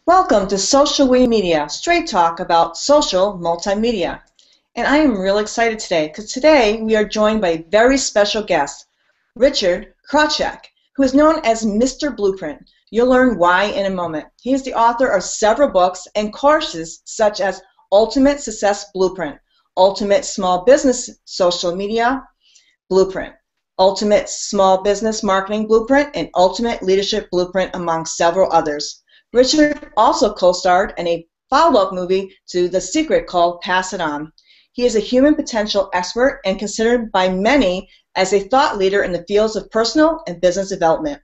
Welcome to Social Media, straight talk about social multimedia. And I am real excited today because today we are joined by a very special guest, Richard Krawczyk, who is known as Mr. Blueprint. You'll learn why in a moment. He is the author of several books and courses such as Ultimate Success Blueprint, Ultimate Small Business Social Media Blueprint, Ultimate Small Business Marketing Blueprint, and Ultimate Leadership Blueprint, among several others. Richard also co-starred in a follow-up movie to The Secret called Pass It On. He is a human potential expert and considered by many as a thought leader in the fields of personal and business development.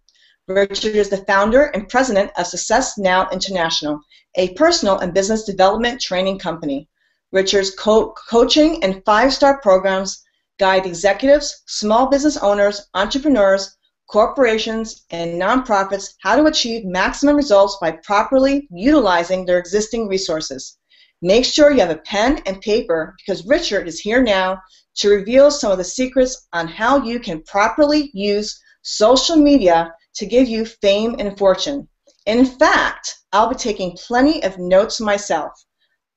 Richard is the founder and president of Success Now International, a personal and business development training company. Richard's coaching and five-star programs guide executives, small business owners, entrepreneurs, corporations, and nonprofits how to achieve maximum results by properly utilizing their existing resources. Make sure you have a pen and paper because Richard is here now to reveal some of the secrets on how you can properly use social media to give you fame and fortune. In fact, I'll be taking plenty of notes myself,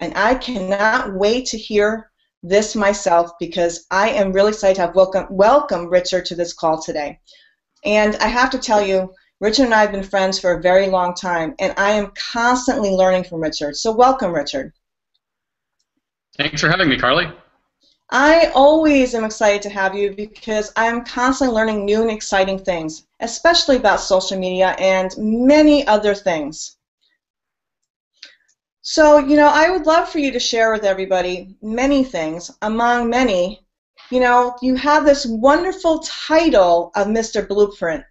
and I cannot wait to hear this myself because I am really excited to have welcome Richard to this call today. And I have to tell you, Richard and I have been friends for a very long time, and I am constantly learning from Richard. So welcome, Richard. Thanks for having me, Carly. I always am excited to have you because I'm constantly learning new and exciting things, especially about social media and many other things. So, I would love for you to share with everybody many things. Among many, you have this wonderful title of Mr. Blueprint,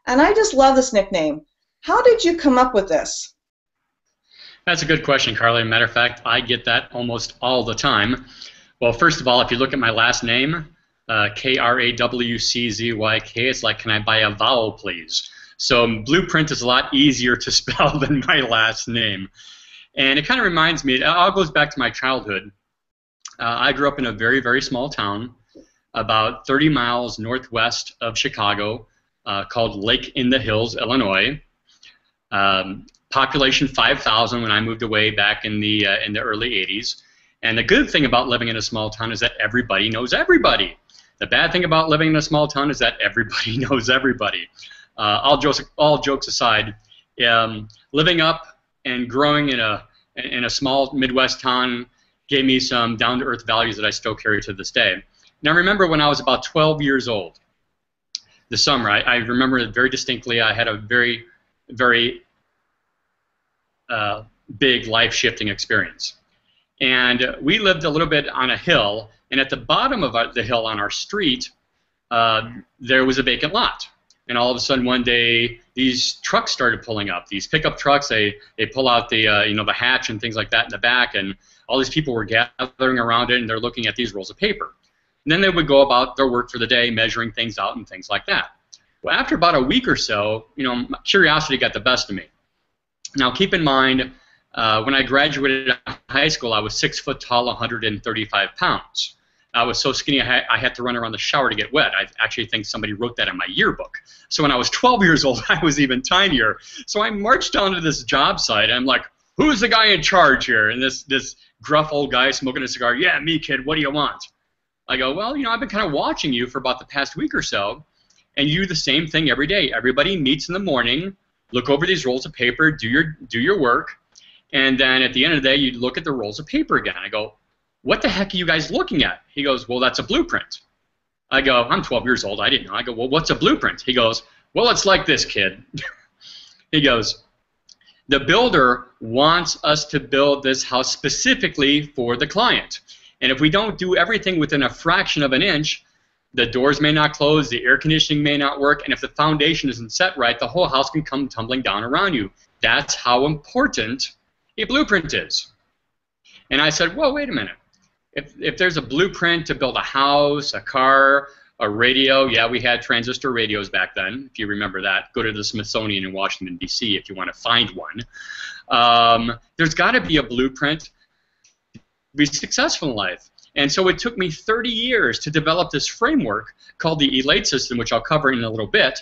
and I just love this nickname. How did you come up with this? That's a good question, Carly. Matter of fact, I get that almost all the time. Well, first of all, if you look at my last name, Krawczyk, it's like, can I buy a vowel, please? So Blueprint is a lot easier to spell than my last name. And it kind of reminds me, it all goes back to my childhood. I grew up in a very, very small town about 30 miles northwest of Chicago called Lake in the Hills, Illinois. Population 5,000 when I moved away back in the early 80s. And the good thing about living in a small town is that everybody knows everybody. The bad thing about living in a small town is that everybody knows everybody. All jokes aside, living up and growing in a small Midwest town gave me some down-to-earth values that I still carry to this day. Now, remember when I was about 12 years old, the summer, I remember it very distinctly. I had a very, very big life-shifting experience. And we lived a little bit on a hill, and at the bottom of the hill on our street, there was a vacant lot. And all of a sudden, one day, these trucks started pulling up. These pickup trucks, they pull out the the hatch and things like that in the back, and all these people were gathering around it, and they're looking at these rolls of paper. And then they would go about their work for the day, measuring things out and things like that. Well, after about a week or so, curiosity got the best of me. Now, keep in mind, when I graduated high school, I was 6 foot tall, 135 pounds. I was so skinny I had to run around the shower to get wet. I actually think somebody wrote that in my yearbook. So when I was 12 years old, I was even tinier. So I marched down to this job site, and I'm like, who's the guy in charge here? And this gruff old guy smoking a cigar, yeah, me, kid, what do you want? I go, well, I've been kind of watching you for about the past week or so, and you do the same thing every day. Everybody meets in the morning, look over these rolls of paper, do your work, and then at the end of the day, you look at the rolls of paper again. I go, what the heck are you guys looking at? He goes, well, that's a blueprint. I go, I'm 12 years old. I didn't know. I go, well, what's a blueprint? He goes, well, it's like this, kid. He goes, the builder wants us to build this house specifically for the client. And if we don't do everything within a fraction of an inch, the doors may not close, the air conditioning may not work, and if the foundation isn't set right, the whole house can come tumbling down around you. That's how important a blueprint is. And I said, well, wait a minute. If there's a blueprint to build a house, a car, a radio, yeah, we had transistor radios back then, if you remember that. Go to the Smithsonian in Washington, D.C. if you want to find one. There's got to be a blueprint to be successful in life. And so it took me 30 years to develop this framework called the allayed system, which I'll cover in a little bit.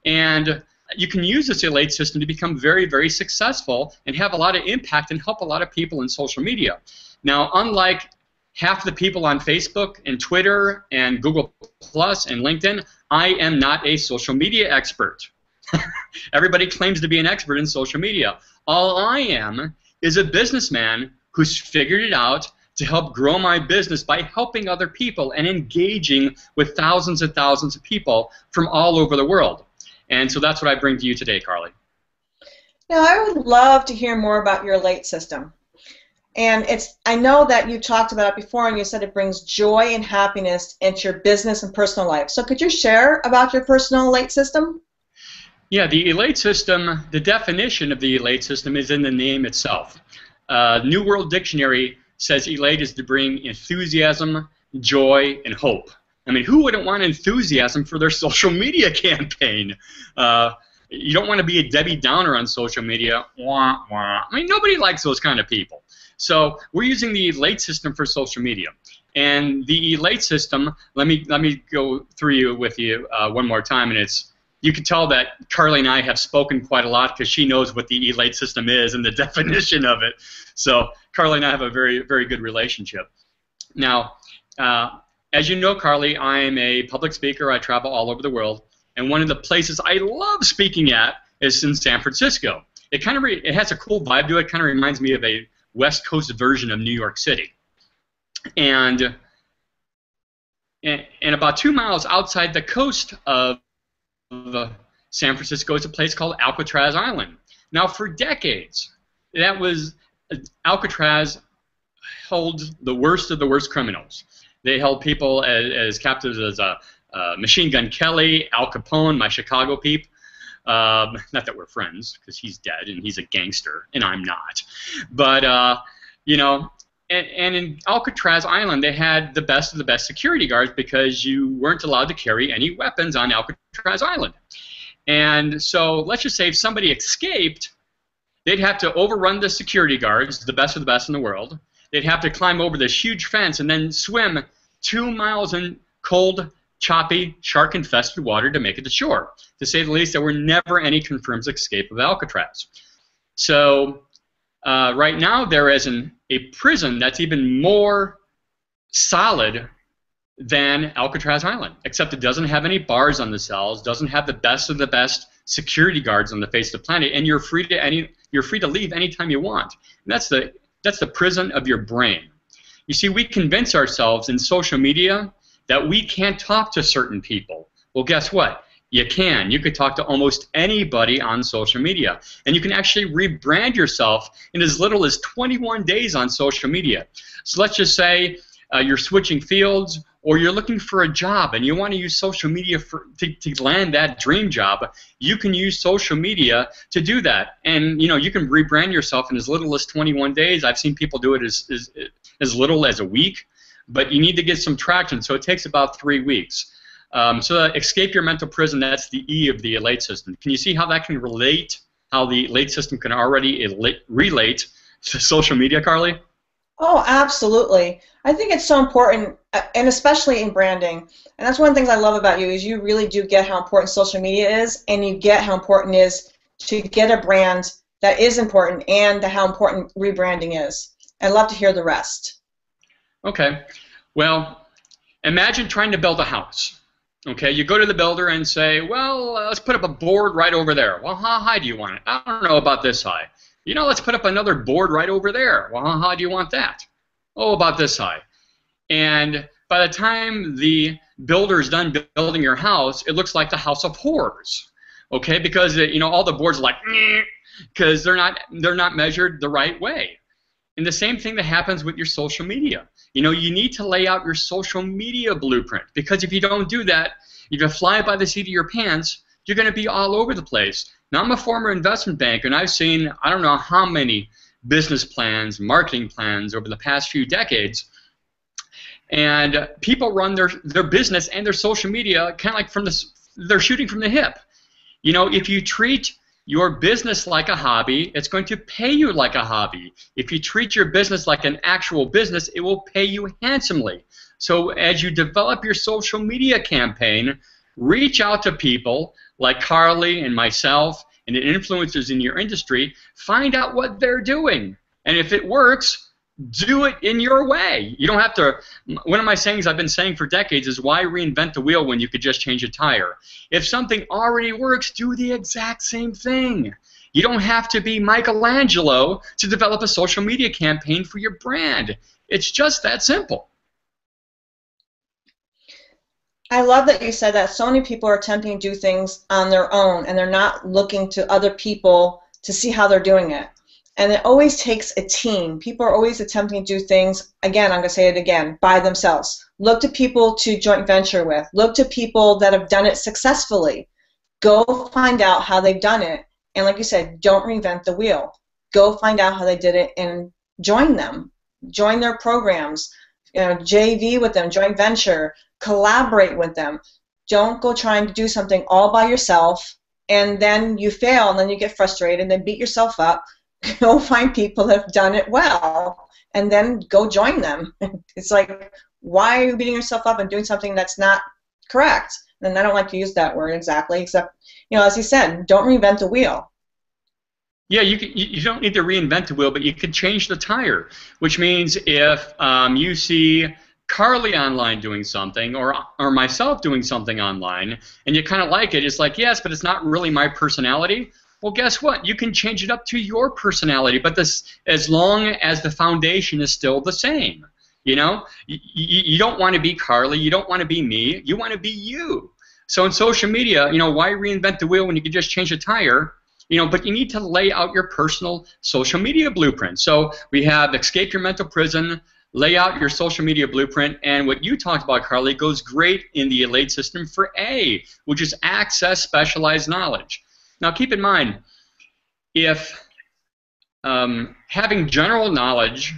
And you can use this allayed system to become very, very successful and have a lot of impact and help a lot of people in social media. Now, unlike half the people on Facebook and Twitter and Google Plus and LinkedIn, I am not a social media expert. Everybody claims to be an expert in social media. All I am is a businessman who's figured it out to help grow my business by helping other people and engaging with thousands and thousands of people from all over the world. And so that's what I bring to you today, Carly. Now, I would love to hear more about your allayed system. And I know that you talked about it before, and you said it brings joy and happiness into your business and personal life. So could you share about your personal allayed system? Yeah, the allayed system, the definition of the allayed system is in the name itself. New World Dictionary says allayed is to bring enthusiasm, joy, and hope. I mean, who wouldn't want enthusiasm for their social media campaign? You don't want to be a Debbie Downer on social media. Wah, wah. I mean, nobody likes those kind of people. So we're using the allayed system for social media. And the allayed system, let me go through with you one more time, and you can tell that Carly and I have spoken quite a lot because she knows what the allayed system is and the definition of it. So Carly and I have a very, very good relationship. Now, as you know, Carly, I'm a public speaker. I travel all over the world, and one of the places I love speaking at is in San Francisco. It kind of it has a cool vibe to it. Kind of reminds me of a West Coast version of New York City. And about 2 miles outside the coast of San Francisco is a place called Alcatraz Island. Now, for decades, Alcatraz held the worst of the worst criminals. They held people as captives as Machine Gun Kelly, Al Capone, my Chicago peep. Not that we're friends, because he's dead and he's a gangster, and I'm not. But, you know, and in Alcatraz Island, they had the best of the best security guards because you weren't allowed to carry any weapons on Alcatraz Island. And so let's just say if somebody escaped, they'd have to overrun the security guards, the best of the best in the world. They'd have to climb over this huge fence and then swim 2 miles in cold, choppy, shark-infested water to make it to shore. To say the least, there were never any confirmed escape of Alcatraz. So right now there is a prison that's even more solid than Alcatraz Island, except it doesn't have any bars on the cells, doesn't have the best of the best security guards on the face of the planet, and you're free to leave anytime you want. And that's the prison of your brain. You see, we convince ourselves in social media that we can't talk to certain people. Well, guess what? You can. You could talk to almost anybody on social media. And you can actually rebrand yourself in as little as 21 days on social media. So let's just say you're switching fields, or you're looking for a job and you want to use social media to land that dream job. You can use social media to do that. And you know, you can rebrand yourself in as little as 21 days. I've seen people do it as little as a week. But you need to get some traction, so it takes about 3 weeks. So escape your mental prison, that's the E of the allayed system. Can you see how that can relate, how the allayed system can already relate to social media, Carly? Oh, absolutely. I think it's so important, and especially in branding. And that's one of the things I love about you is you really do get how important social media is, and you get how important it is to get a brand that is important and how important rebranding is. I'd love to hear the rest. Okay. Well, imagine trying to build a house. Okay, you go to the builder and say, well, let's put up a board right over there. Well, how high do you want it? I don't know about this high. You know, let's put up another board right over there. Well, how high do you want that? Oh, about this high. And by the time the builder is done building your house, it looks like the house of horrors. Okay, because you know all the boards are like, because they're not measured the right way. And the same thing that happens with your social media. You know, you need to lay out your social media blueprint, because if you don't do that, if you fly by the seat of your pants, you're going to be all over the place. Now, I'm a former investment banker, and I've seen I don't know how many business plans, marketing plans over the past few decades, and people run their business and their social media kind of like they're shooting from the hip. You know, if you treat your business like a hobby, it's going to pay you like a hobby. If you treat your business like an actual business, it will pay you handsomely. So as you develop your social media campaign, reach out to people like Carly and myself and the influencers in your industry, find out what they're doing. And if it works, do it in your way. You don't have to. One of my sayings I've been saying for decades is, why reinvent the wheel when you could just change a tire? If something already works, do the exact same thing. You don't have to be Michelangelo to develop a social media campaign for your brand. It's just that simple. I love that you said that. So many people are attempting to do things on their own, and they're not looking to other people to see how they're doing it. And it always takes a team. People are always attempting to do things, again, I'm going to say it again, by themselves. Look to people to joint venture with. Look to people that have done it successfully. Go find out how they've done it. And like you said, don't reinvent the wheel. Go find out how they did it and join them. Join their programs. JV with them, joint venture. Collaborate with them. Don't go trying to do something all by yourself, and then you fail, and then you get frustrated, and then beat yourself up. Go find people that have done it well, and then go join them. It's like, why are you beating yourself up and doing something that's not correct? And I don't like to use that word exactly, except, as you said, don't reinvent the wheel. Yeah, you don't need to reinvent the wheel, but you could change the tire, which means if you see Carly online doing something, or myself doing something online, and you kind of like it, it's like, yes, but it's not really my personality. Well, guess what? You can change it up to your personality, but as long as the foundation is still the same. You don't want to be Carly, you don't want to be me, you want to be you. So in social media, why reinvent the wheel when you can just change a tire? But you need to lay out your personal social media blueprint. So we have escape your mental prison, lay out your social media blueprint, and what you talked about, Carly, goes great in the allayed system for A, which is access specialized knowledge. Now keep in mind, if having general knowledge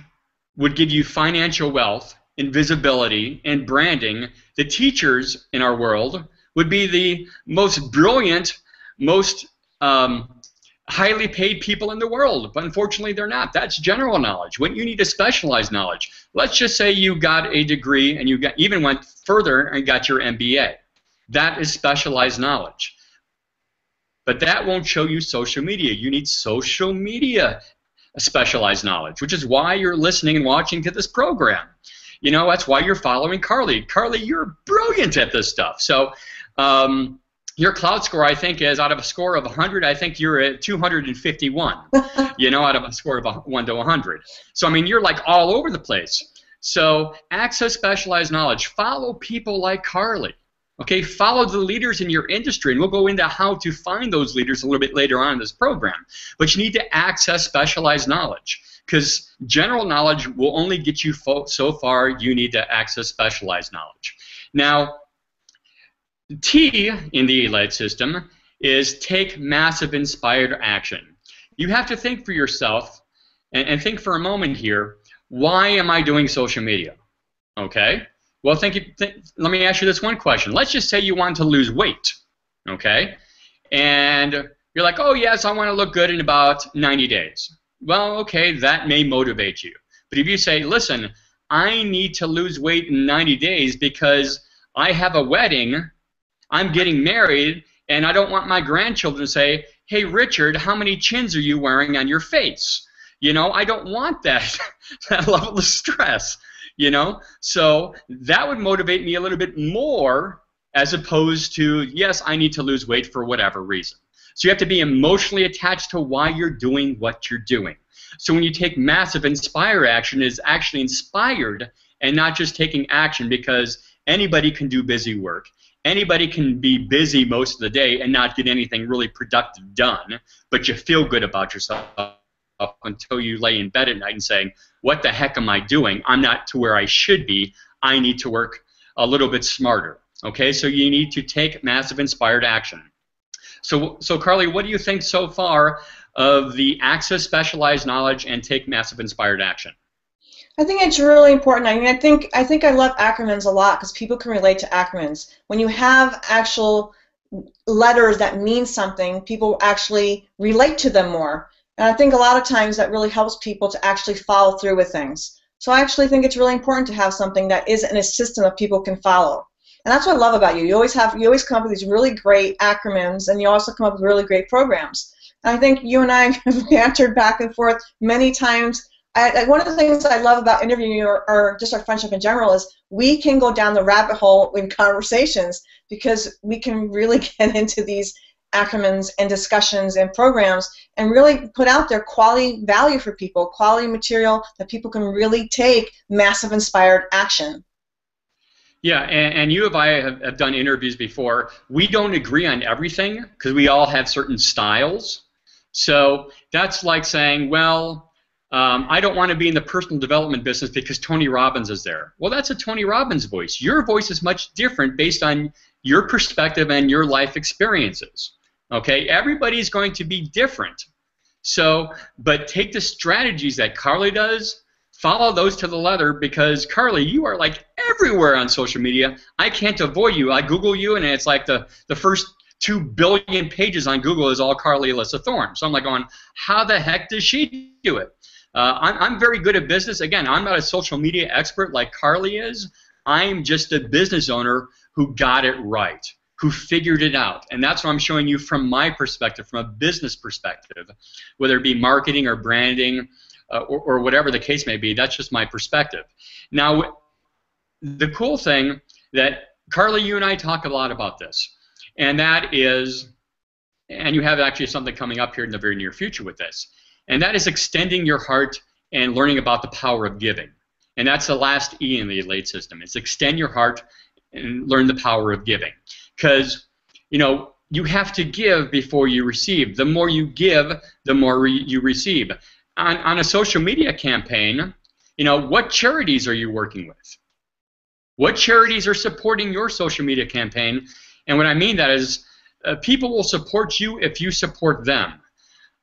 would give you financial wealth and visibility and branding, the teachers in our world would be the most brilliant, most highly paid people in the world, but unfortunately they're not. That's general knowledge. When you need a specialized knowledge, let's just say you got a degree and you even went further and got your MBA. That is specialized knowledge. But that won't show you social media. You need social media specialized knowledge, which is why you're listening and watching to this program. That's why you're following Carly. Carly, you're brilliant at this stuff. So your cloud score, I think, is out of a score of 100, I think you're at 251, out of a score of 1 to 100. So, you're like all over the place. So access specialized knowledge. Follow people like Carly. Okay, follow the leaders in your industry, and we'll go into how to find those leaders a little bit later on in this program. But you need to access specialized knowledge, because general knowledge will only get you so far. You need to access specialized knowledge. Now, T in the allayed system is take massive inspired action. You have to think for yourself and think for a moment here, why am I doing social media? Okay? Well, let me ask you this one question. Let's just say you want to lose weight, okay? And you're like, oh, yes, I want to look good in about 90 days. Well, okay, that may motivate you. But if you say, listen, I need to lose weight in 90 days because I have a wedding, I'm getting married, and I don't want my grandchildren to say, hey, Richard, how many chins are you wearing on your face? I don't want that, that level of stress, So that would motivate me a little bit more, as opposed to, yes, I need to lose weight for whatever reason. So you have to be emotionally attached to why you're doing what you're doing. So when you take massive inspire action, it's actually inspired and not just taking action, because anybody can do busy work. Anybody can be busy most of the day and not get anything really productive done, but you feel good about yourself until you lay in bed at night and saying, what the heck am I doing? I'm not to where I should be. I need to work a little bit smarter. Okay, so you need to take massive inspired action. So Carly, what do you think so far of the access specialized knowledge and take massive inspired action? I think it's really important. I think I love acronyms a lot because people can relate to acronyms. When you have actual letters that mean something, people actually relate to them more. And I think a lot of times that really helps people to actually follow through with things. So I actually think it's really important to have something that is in a system that people can follow. And that's what I love about you. You always come up with these really great acronyms, and you also come up with really great programs. And I think you and I have bantered back and forth many times. One of the things I love about interviewing you, or just our friendship in general, is we can go down the rabbit hole in conversations because we can really get into these acronyms and discussions and programs and really put out there quality value for people, quality material that people can really take massive inspired action. Yeah, and you and I have done interviews before. We don't agree on everything because we all have certain styles. So that's like saying, well, I don't want to be in the personal development business because Tony Robbins is there. Well, that's a Tony Robbins voice. Your voice is much different based on your perspective and your life experiences. Okay, everybody's going to be different. So, but take the strategies that Carly does, follow those to the letter, because Carly, you are like everywhere on social media. I can't avoid you. I Google you, and it's like the first 2 billion pages on Google is all Carly Alyssa Thorne. So I'm like going, how the heck does she do it? I'm very good at business. Again, I'm not a social media expert like Carly is. I'm just a business owner who got it right, who figured it out. And that's what I'm showing you from my perspective, from a business perspective, whether it be marketing or branding or whatever the case may be. That's just my perspective. Now, the cool thing that, Carly, you and I talk a lot about this, and that is, and you have actually something coming up here in the very near future with this, and that is extending your heart and learning about the power of giving. And that's the last E in the allayed system. It's extend your heart and learn the power of giving. Because, you know, you have to give before you receive. The more you give, the more you receive. On a social media campaign, you know, what charities are you working with? What charities are supporting your social media campaign? And what I mean that is people will support you if you support them.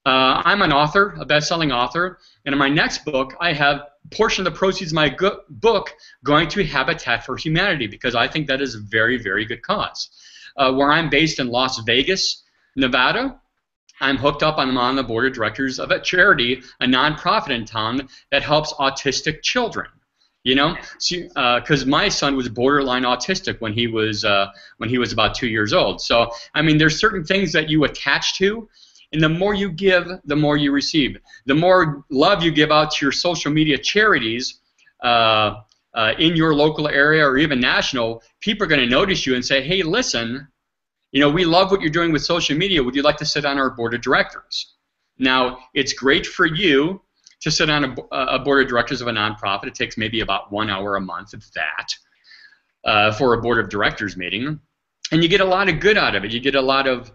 I'm an author, a best-selling author, and in my next book, I have a portion of the proceeds of my book going to Habitat for Humanity because I think that is a very, very good cause. Where I'm based in Las Vegas, Nevada, I'm hooked up. I'm on the board of directors of a charity, a nonprofit in town that helps autistic children. You know, because my son was borderline autistic when he was about 2 years old. So I mean, there's certain things that you attach to. And the more you give, the more you receive. The more love you give out to your social media charities in your local area or even national, people are going to notice you and say, hey, listen, you know, we love what you're doing with social media. Would you like to sit on our board of directors? Now, it's great for you to sit on a board of directors of a nonprofit. It takes maybe about 1 hour a month, if that, for a board of directors meeting. And you get a lot of good out of it. You get a lot of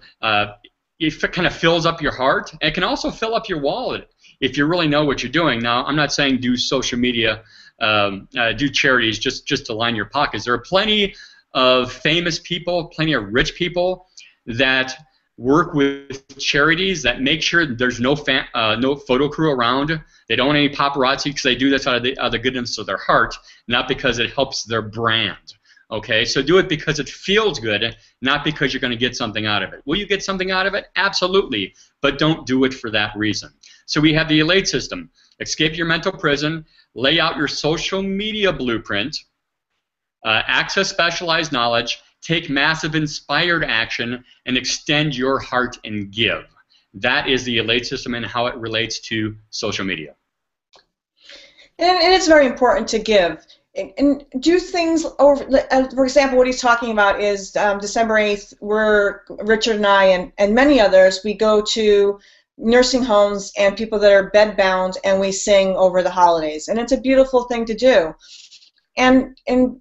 it kind of fills up your heart, and it can also fill up your wallet if you really know what you're doing. Now, I'm not saying do social media, do charities just to line your pockets. There are plenty of famous people, plenty of rich people that work with charities that make sure there's no photo crew around. They don't want any paparazzi because they do this out of the goodness of their heart, not because it helps their brand. Okay, so do it because it feels good, not because you're going to get something out of it. Will you get something out of it? Absolutely, but don't do it for that reason. So we have the allayed system. Escape your mental prison, lay out your social media blueprint, access specialized knowledge, take massive inspired action, and extend your heart and give. That is the allayed system and how it relates to social media. And it's very important to give. And do things over, for example, what he's talking about is December 8th, Richard and I and many others, we go to nursing homes and people that are bedbound and we sing over the holidays. And it's a beautiful thing to do. And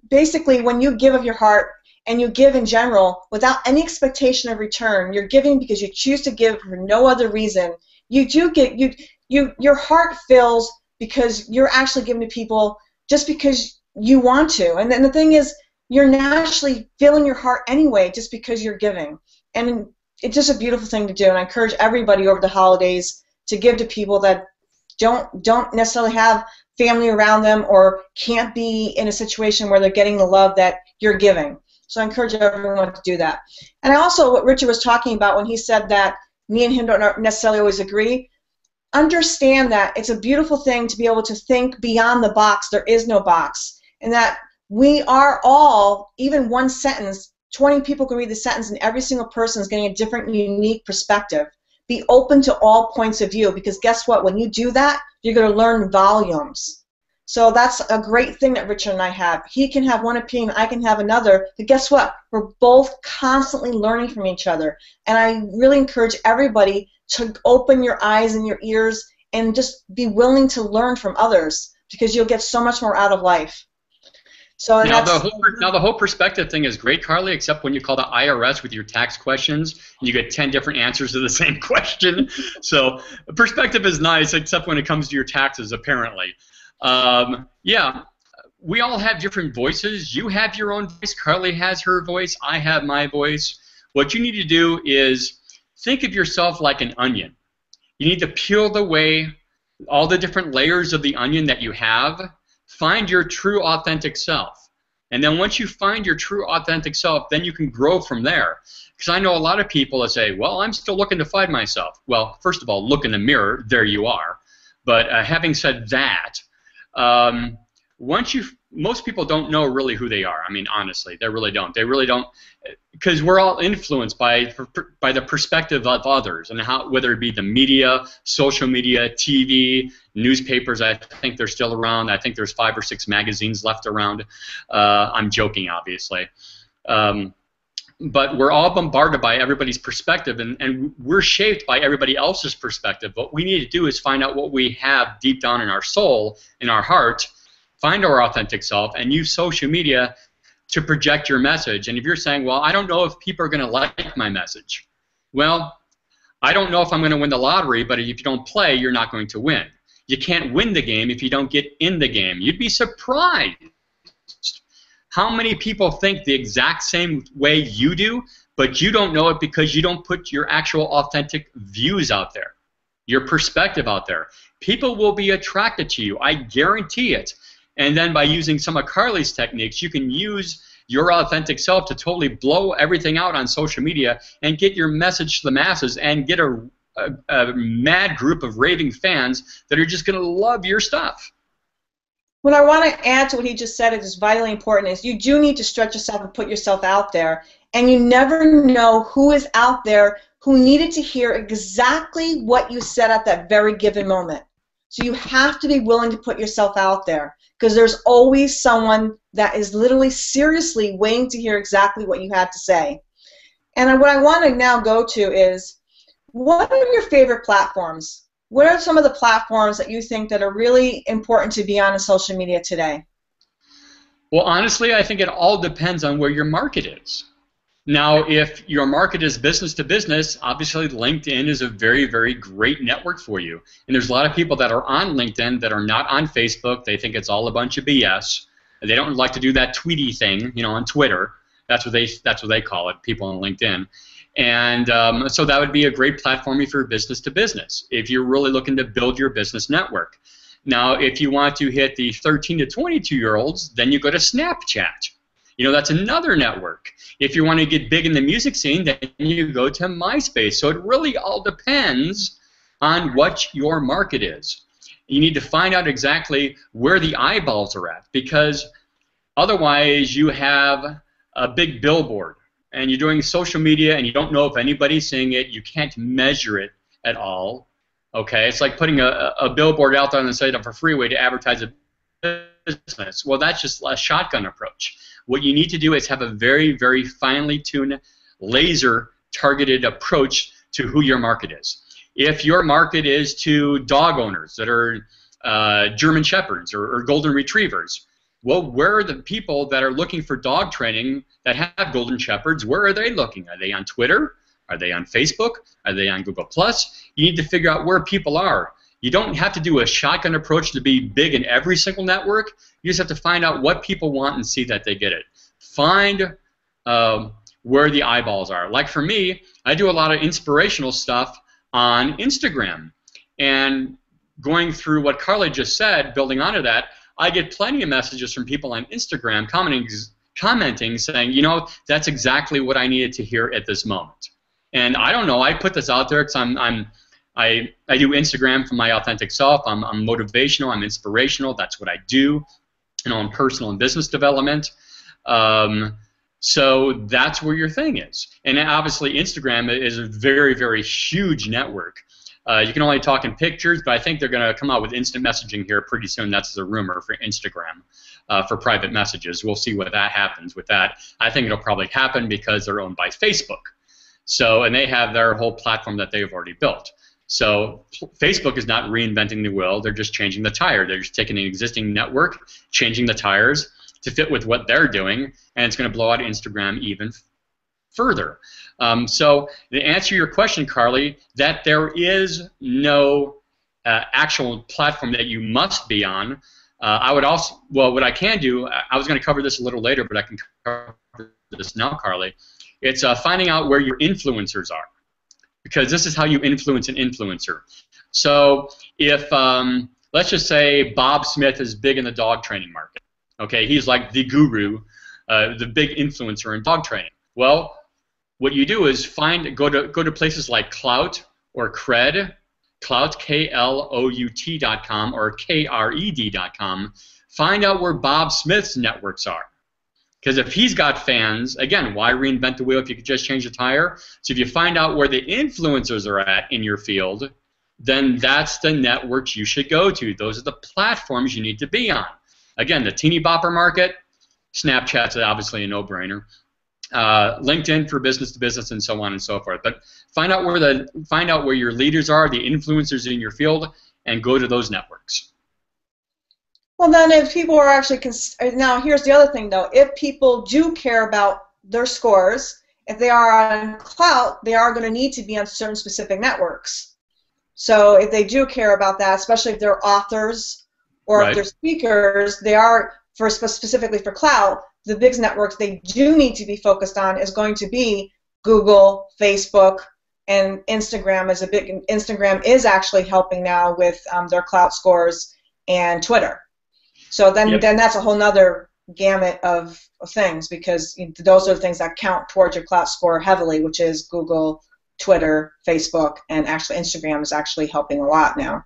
basically when you give of your heart and you give in general without any expectation of return, you're giving because you choose to give for no other reason, you do get, your heart fills because you're actually giving to people just because you want to. And then the thing is, you're naturally filling your heart anyway just because you're giving. And it's just a beautiful thing to do. And I encourage everybody over the holidays to give to people that don't necessarily have family around them or can't be in a situation where they're getting the love that you're giving. So I encourage everyone to do that. And I also, what Richard was talking about when he said that me and him don't necessarily always agree, understand that it's a beautiful thing to be able to think beyond the box. There is no box. And that we are all, even one sentence, 20 people can read the sentence and every single person is getting a different, unique perspective. Be open to all points of view, because guess what? When you do that, you're going to learn volumes. So that's a great thing that Richard and I have. He can have one opinion, I can have another, but guess what? We're both constantly learning from each other. And I really encourage everybody to open your eyes and your ears and just be willing to learn from others, because you'll get so much more out of life. So now the whole perspective thing is great, Carly, except when you call the IRS with your tax questions and you get 10 different answers to the same question. So perspective is nice, except when it comes to your taxes, apparently. Yeah, we all have different voices. You have your own voice. Carly has her voice. I have my voice. What you need to do is think of yourself like an onion. You need to peel away all the different layers of the onion that you have. Find your true, authentic self. And then once you find your true, authentic self, then you can grow from there. Because I know a lot of people that say, well, I'm still looking to find myself. Well, first of all, look in the mirror. There you are. But having said that, most people don't know really who they are. I mean, honestly, they really don't. They really don't, because we're all influenced by the perspective of others, and whether it be the media, social media, TV, newspapers. I think they're still around. I think there's 5 or 6 magazines left around. I'm joking, obviously. But we're all bombarded by everybody's perspective, and we're shaped by everybody else's perspective. What we need to do is find out what we have deep down in our soul, in our heart, find our authentic self, and use social media to project your message. And if you're saying, well, I don't know if people are going to like my message. Well, I don't know if I'm going to win the lottery, but if you don't play, you're not going to win. You can't win the game if you don't get in the game. You'd be surprised how many people think the exact same way you do, but you don't know it because you don't put your actual authentic views out there, your perspective out there. People will be attracted to you. I guarantee it. And then by using some of Carly's techniques, you can use your authentic self to totally blow everything out on social media and get your message to the masses and get a mad group of raving fans that are just going to love your stuff. What I want to add to what he just said is vitally important is you do need to stretch yourself and put yourself out there, and you never know who is out there who needed to hear exactly what you said at that very given moment. So you have to be willing to put yourself out there, because there's always someone that is literally seriously waiting to hear exactly what you had to say. And what I want to now go to is, what are your favorite platforms? What are some of the platforms that you think that are really important to be on in social media today? Well, honestly, I think it all depends on where your market is. Now, if your market is business to business, obviously LinkedIn is a very, very great network for you. And there's a lot of people that are on LinkedIn that are not on Facebook. They think it's all a bunch of BS. They don't like to do that tweety thing, you know, on Twitter. That's what they call it, people on LinkedIn. And so that would be a great platform if you're business to business, if you're really looking to build your business network. Now, if you want to hit the 13 to 22-year-olds, then you go to Snapchat. You know, that's another network. If you want to get big in the music scene, then you go to MySpace. So it really all depends on what your market is. You need to find out exactly where the eyeballs are at, because otherwise you have a big billboard and you're doing social media and you don't know if anybody's seeing it. You can't measure it at all. Okay, it's like putting a billboard out there on the side of a freeway to advertise a business. Well, that's just a shotgun approach. What you need to do is have a very, very finely tuned, laser-targeted approach to who your market is. If your market is to dog owners that are German Shepherds or Golden Retrievers, well, where are the people that are looking for dog training that have Golden Shepherds? Where are they looking? Are they on Twitter? Are they on Facebook? Are they on Google+? You need to figure out where people are. You don't have to do a shotgun approach to be big in every single network. You just have to find out what people want and see that they get it. Find where the eyeballs are. Like for me, I do a lot of inspirational stuff on Instagram. And going through what Carly just said, building onto that, I get plenty of messages from people on Instagram commenting saying, you know, that's exactly what I needed to hear at this moment. And I don't know, I put this out there because I do Instagram for my authentic self. I'm motivational, I'm inspirational, that's what I do. in personal and business development. So that's where your thing is. And obviously Instagram is a very, very huge network. You can only talk in pictures, but I think they're going to come out with instant messaging here pretty soon. That's the rumor for Instagram, for private messages. We'll see what that happens with that. I think it'll probably happen because they're owned by Facebook. So, and they have their whole platform that they've already built. So Facebook is not reinventing the wheel. They're just changing the tire. They're just taking an existing network, changing the tires to fit with what they're doing, and it's going to blow out Instagram even further. So to answer your question, Carly, that there is no actual platform that you must be on. I would also, well, what I can do, I was going to cover this a little later, but I can cover this now, Carly. It's finding out where your influencers are, because this is how you influence an influencer. So if, let's just say Bob Smith is big in the dog training market. Okay, he's like the guru, the big influencer in dog training. Well, what you do is go to places like Klout or Kred, Klout, KLOUT.com or KRED.com. Find out where Bob Smith's networks are. Because if he's got fans, again, why reinvent the wheel if you could just change the tire? So if you find out where the influencers are at in your field, then that's the networks you should go to. Those are the platforms you need to be on. Again, the teeny bopper market, Snapchat's obviously a no-brainer. LinkedIn for business to business, and so on and so forth. But find out where your leaders are, the influencers in your field, and go to those networks. Well, then, if people are actually now, here's the other thing though. If people do care about their scores, if they are on Klout, they are going to need to be on certain specific networks. So if they do care about that, especially if they're authors or if they're speakers, they are specifically for Klout. The big networks they do need to be focused on is going to be Google, Facebook, and Instagram. Instagram is actually helping now with their Klout scores, and Twitter. So then that's a whole nother gamut of things, because those are the things that count towards your Klout score heavily, which is Google, Twitter, Facebook, and actually Instagram is actually helping a lot now,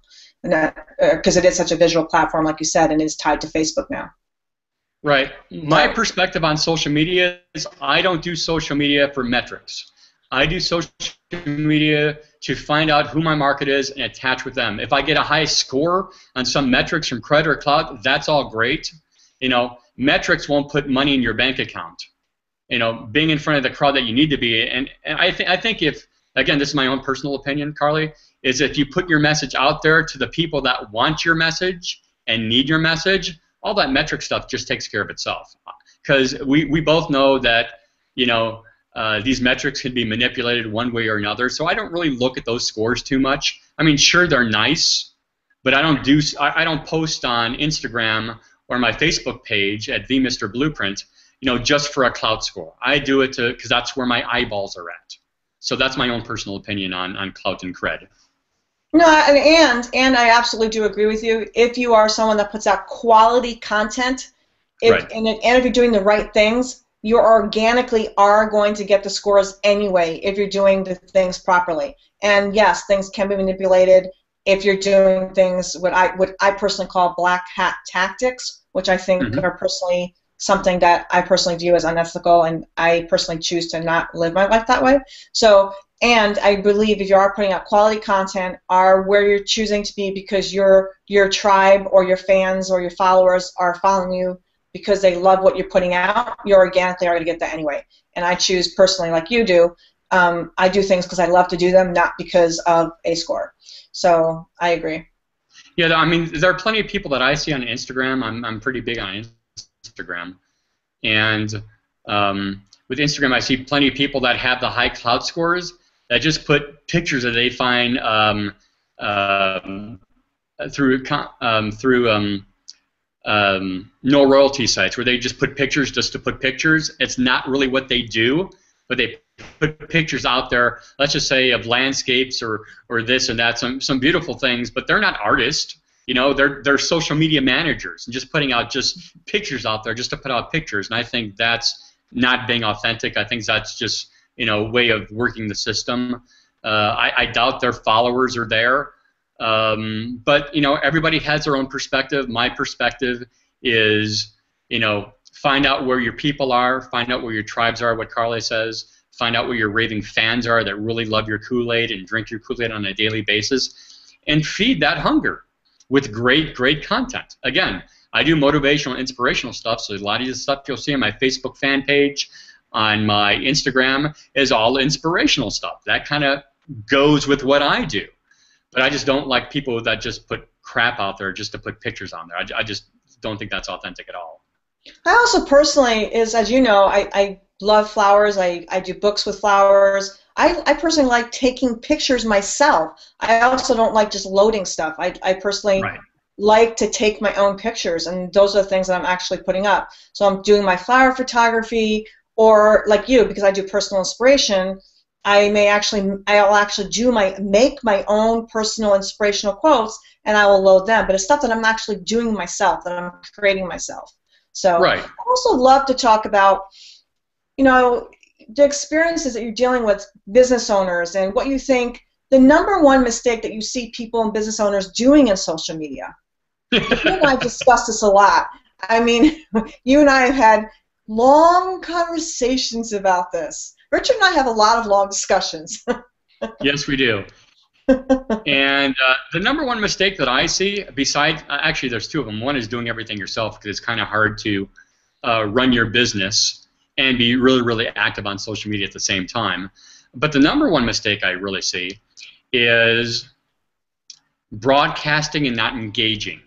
because it is such a visual platform, like you said, and it is tied to Facebook now. Right. My perspective on social media is I don't do social media for metrics. I do social media to find out who my market is and attach with them. If I get a high score on some metrics from Cred or Klout, that's all great. You know, metrics won't put money in your bank account. You know, being in front of the crowd that you need to be, and I think if, again, this is my own personal opinion, Carly, is if you put your message out there to the people that want your message and need your message, all that metric stuff just takes care of itself. Because we both know that, you know, these metrics can be manipulated one way or another, so I don't really look at those scores too much. I mean, sure, they're nice, but I don't post on Instagram or my Facebook page at Mr. Blueprint, you know, just for a Klout score. I do it because that's where my eyeballs are at. So that's my own personal opinion on Klout and Cred. No, and I absolutely do agree with you. If you are someone that puts out quality content, and if you're doing the right things, you organically are going to get the scores anyway if you're doing the things properly. And yes, things can be manipulated if you're doing things what I personally call black hat tactics, which I think are personally something that I personally view as unethical, and I personally choose to not live my life that way. So, and I believe if you are putting out quality content, are where you're choosing to be because your tribe or your fans or your followers are following you because they love what you're putting out, you organically are going to get that anyway. And I choose personally, like you do, I do things because I love to do them, not because of a score. So I agree. Yeah, I mean, there are plenty of people that I see on Instagram. I'm pretty big on Instagram. And with Instagram, I see plenty of people that have the high Klout scores that just put pictures that they find through no royalty sites, where they just put pictures just to put pictures. It's not really what they do, but they put pictures out there, let's just say, of landscapes or this and that, some beautiful things, but they're not artists. You know, they're social media managers and just putting out just pictures out there just to put out pictures. And I think that's not being authentic. I think that's just, you know, a way of working the system. I doubt their followers are there. But, you know, everybody has their own perspective. My perspective is, find out where your people are, find out where your tribes are, what Carly says, find out where your raving fans are that really love your Kool-Aid and drink your Kool-Aid on a daily basis, and feed that hunger with great, great content. Again, I do motivational, inspirational stuff, so a lot of the stuff you'll see on my Facebook fan page, on my Instagram, is all inspirational stuff. That kind of goes with what I do. But I just don't like people that just put crap out there just to put pictures on there. I just don't think that's authentic at all. I also personally, as you know, I love flowers. I do books with flowers. I personally like taking pictures myself. I also don't like just loading stuff. I personally like to take my own pictures, and those are the things that I'm actually putting up. So I'm doing my flower photography, or like you, because I do personal inspiration, I'll actually make my own personal inspirational quotes, and I will load them. But it's stuff that I'm actually doing myself, that I'm creating myself. So I also love to talk about, the experiences that you're dealing with business owners, and what you think the #1 mistake that you see people and business owners doing in social media. You and I discussed this a lot. I mean, you and I have had long conversations about this. Richard and I have a lot of long discussions. Yes, we do. And the #1 mistake that I see, besides, actually there's two of them. One is doing everything yourself, because it's kind of hard to run your business and be really, really active on social media at the same time. But the #1 mistake I really see is broadcasting and not engaging.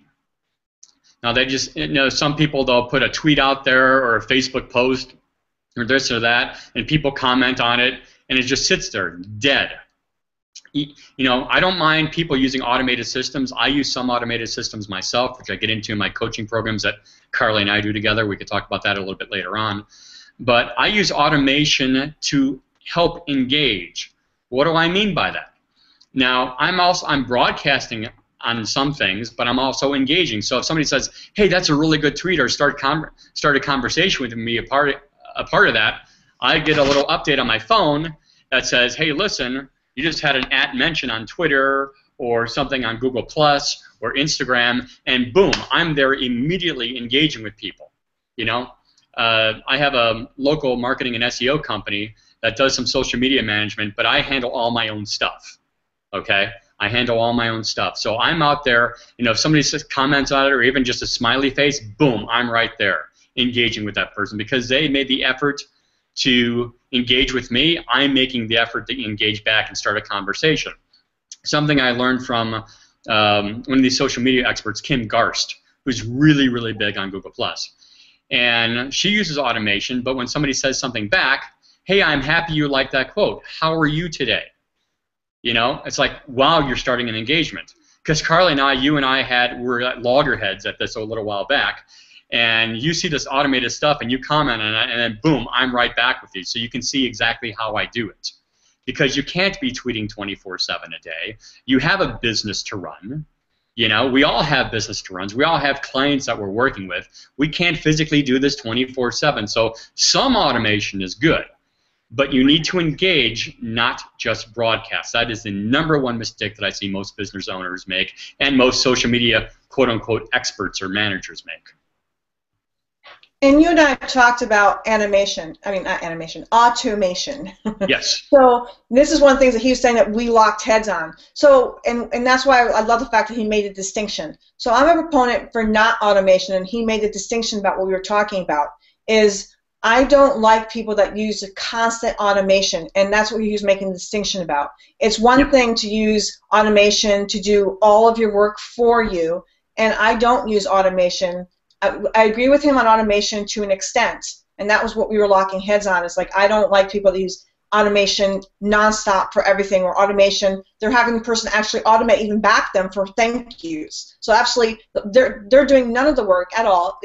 Now, they just, some people, they'll put a tweet out there or a Facebook post or this or that, and people comment on it, and it just sits there dead. I don't mind people using automated systems. I use some automated systems myself, which I get into in my coaching programs that Carly and I do together. We could talk about that a little bit later on. But I use automation to help engage. What do I mean by that? Now, I'm broadcasting on some things, but I'm also engaging. So if somebody says, "Hey, that's a really good tweet," or start a conversation with me, a part of that, I get a little update on my phone that says, "Hey, listen, you just had an @ mention on Twitter or something on Google Plus or Instagram," and boom, I'm there immediately engaging with people. I have a local marketing and SEO company that does some social media management, but I handle all my own stuff. Okay? I handle all my own stuff. So I'm out there, if somebody comments on it or even just a smiley face, boom, I'm right there engaging with that person, because they made the effort to engage with me. I'm making the effort to engage back and start a conversation. Something I learned from one of these social media experts, Kim Garst, who's really, really big on Google+. And she uses automation, but when somebody says something back, "Hey, I'm happy you like that quote. How are you today?" It's like, wow, you're starting an engagement. Because Carly and I, you and I were at loggerheads at this a little while back, and you see this automated stuff, and you comment on it, and then boom, I'm right back with you. So you can see exactly how I do it. Because you can't be tweeting 24/7 a day. You have a business to run. We all have business to run. We all have clients that we're working with. We can't physically do this 24/7. So some automation is good. But you need to engage, not just broadcast. That is the #1 mistake that I see most business owners make, and most social media quote-unquote experts or managers make. And you and I talked about automation. Yes. So this is one of the things that he was saying that we locked heads on. So, and that's why I love the fact that he made a distinction. So I'm a proponent for not automation, and he made a distinction about what we were talking about, is I don't like people that use a constant automation, and that's what he was making the distinction about. It's one thing to use automation to do all of your work for you, and I don't use automation. I agree with him on automation to an extent, and that was what we were locking heads on. It's like, I don't like people that use automation nonstop for everything, or automation, they're having the person actually automate, even back them for thank yous. So actually, they're doing none of the work at all.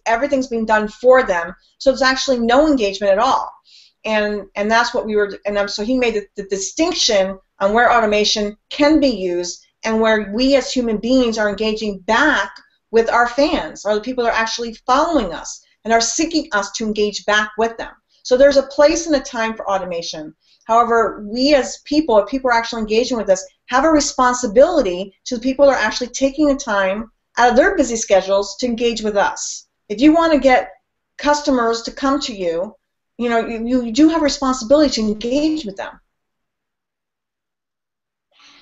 Everything's being done for them, so there's actually no engagement at all. And that's what we were, so he made the distinction on where automation can be used and where we as human beings are engaging back with our fans, or the people that are actually following us and are seeking us to engage back with them. So there's a place and a time for automation. However, we as people, if people are actually engaging with us, have a responsibility to the people that are actually taking the time out of their busy schedules to engage with us. If you want to get customers to come to you, you do have a responsibility to engage with them.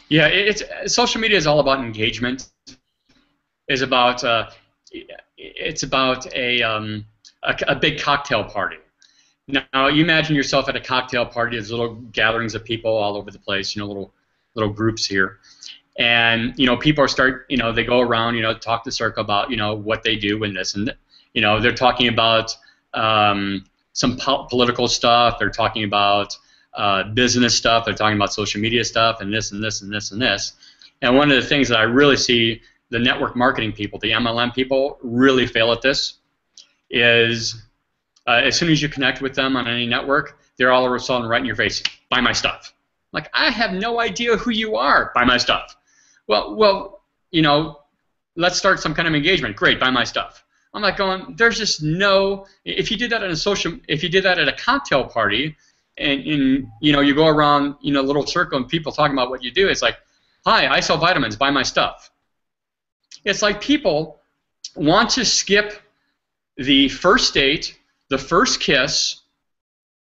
Yeah, social media is all about engagement. It's about a big cocktail party. Now you imagine yourself at a cocktail party. There's little gatherings of people all over the place. Little groups here, and people they go around, talk the circle about what they do and this and they're talking about some political stuff. They're talking about business stuff. They're talking about social media stuff and this and this and this and this. And one of the things that I really see the network marketing people, the MLM people, really fail at this is as soon as you connect with them on any network, they're all of a sudden right in your face, buy my stuff. Like, I have no idea who you are, buy my stuff. Well, let's start some kind of engagement. Great, buy my stuff. I'm like going, there's just no. If you did that at a cocktail party, and you go around a little circle and people talking about what you do, it's like, hi, I sell vitamins, buy my stuff. It's like people want to skip the first date, the first kiss,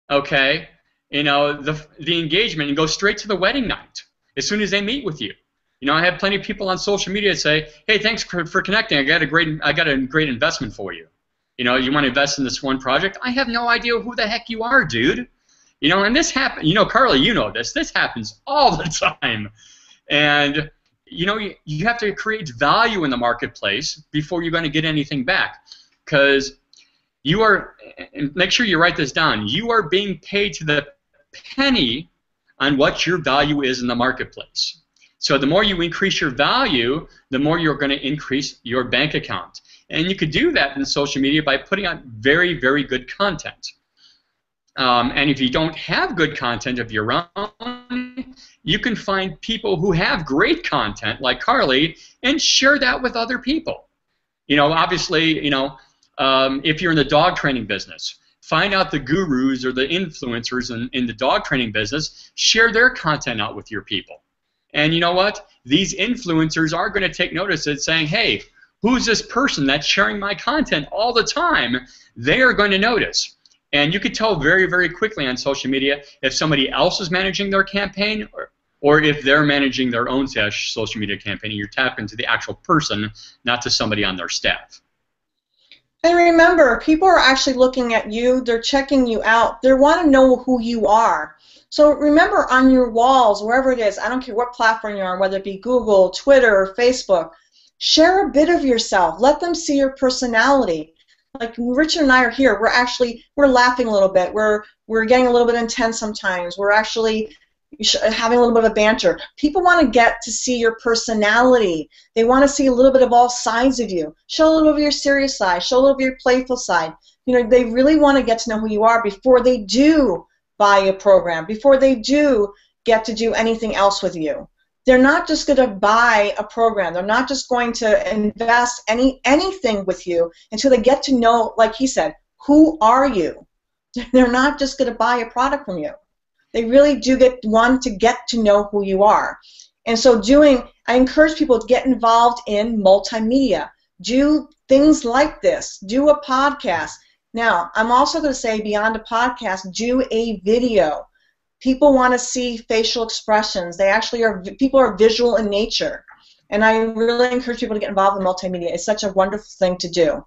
okay, the engagement, and go straight to the wedding night as soon as they meet with you. I have plenty of people on social media say, hey, thanks for connecting. I got a great investment for you. You want to invest in this one project? I have no idea who the heck you are, dude. And this happens. Carly, this happens all the time. And you have to create value in the marketplace before you're going to get anything back, because you are. And make sure you write this down. You are being paid to the penny on what your value is in the marketplace. So the more you increase your value, the more you're going to increase your bank account. And you could do that in social media by putting out very, very good content. And if you don't have good content of your own, you can find people who have great content, like Carly, and share that with other people. Obviously, if you're in the dog training business, find out the gurus or the influencers in the dog training business, share their content out with your people. And you know what? These influencers are going to take notice of saying, hey, who's this person that's sharing my content all the time? They are going to notice. And you could tell very, very quickly on social media if somebody else is managing their campaign or if they're managing their own social media campaign. You're tapping to the actual person, not to somebody on their staff. And remember, people are actually looking at you. They're checking you out. They want to know who you are. So remember, on your walls, wherever it is, I don't care what platform you're on, whether it be Google, Twitter, or Facebook, share a bit of yourself. Let them see your personality. Like Richard and I are here. We're laughing a little bit. We're getting a little bit intense sometimes. We're actually having a little bit of a banter. People want to get to see your personality. They want to see a little bit of all sides of you. Show a little bit of your serious side. Show a little bit of your playful side. They really want to get to know who you are before they do buy a program, before they do get to do anything else with you. They're not just going to buy a program. They're not just going to invest anything with you until they get to know, like he said, who are you? They're not just going to buy a product from you. They really do want to get to know who you are. And so I encourage people to get involved in multimedia. Do things like this. Do a podcast. Now, I'm also going to say beyond a podcast, do a video. People want to see facial expressions. People are visual in nature. And I really encourage people to get involved in multimedia. It's such a wonderful thing to do.